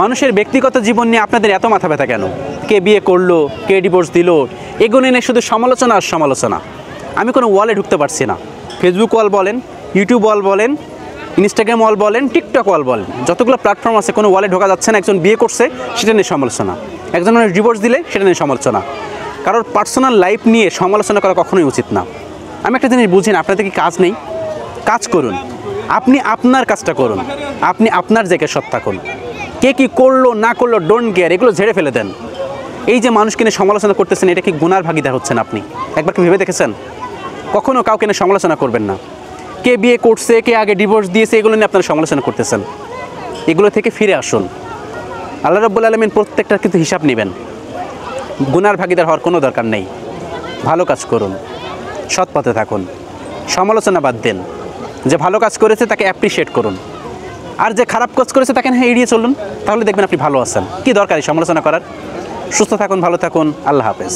মানুষের ব্যক্তিগত জীবন নিয়ে আপনাদের এত মাথা ব্যথা কেন? কে বিয়ে করলো, কে ডিভোর্স দিল, এগুলো নিয়ে শুধু সমালোচনা আর সমালোচনা। আমি কোনো ওয়ালে ঢুকতে পারছি না। ফেসবুক ওয়াল বলেন, ইউটিউব ওয়াল বলেন, ইনস্টাগ্রাম ওয়াল বলেন, টিকটক ওয়াল বলেন, যতগুলো প্ল্যাটফর্ম আছে কোনো ওয়ালে ঢোকা যাচ্ছে না। একজন বিয়ে করছে সেটা নিয়ে সমালোচনা, একজন ডিভোর্স দিলে সেটা নিয়ে সমালোচনা। কারোর পার্সোনাল লাইফ নিয়ে সমালোচনা করা কখনোই উচিত না। আমি একটা জিনিস বুঝি না, আপনাদের কি কাজ নেই? কাজ করুন, আপনি আপনার কাজটা করুন, আপনি আপনার জায়গায় সৎ থাকুন। কে কী করলো না করলো ডোন্ট কেয়ার, এগুলো ঝেড়ে ফেলে দেন। এই যে মানুষকে নিয়ে সমালোচনা করতেছেন, এটা কি গুনার ভাগীদার হচ্ছেন আপনি? একবার কি ভেবে দেখেছেন? কখনও কাউকে নিয়ে সমালোচনা করবেন না। কে বিয়ে করছে, কে আগে ডিভোর্স দিয়েছে, এগুলো নিয়ে আপনারা সমালোচনা করতেছেন। এগুলো থেকে ফিরে আসুন। আল্লাহ রাব্বুল আলামিন প্রত্যেকটার কিন্তু হিসাব নেবেন। গুনার ভাগীদার হওয়ার কোনো দরকার নেই। ভালো কাজ করুন, সৎ পথে থাকুন, সমালোচনা বাদ দেন। যে ভালো কাজ করেছে তাকে অ্যাপ্রিসিয়েট করুন, আর যে খারাপ কাজ করেছে তাকে হ্যাঁ এড়িয়ে চলুন। তাহলে দেখবেন আপনি ভালো আছেন। কি দরকার এই সমালোচনা করার? সুস্থ থাকুন, ভালো থাকুন, আল্লাহ হাফেজ।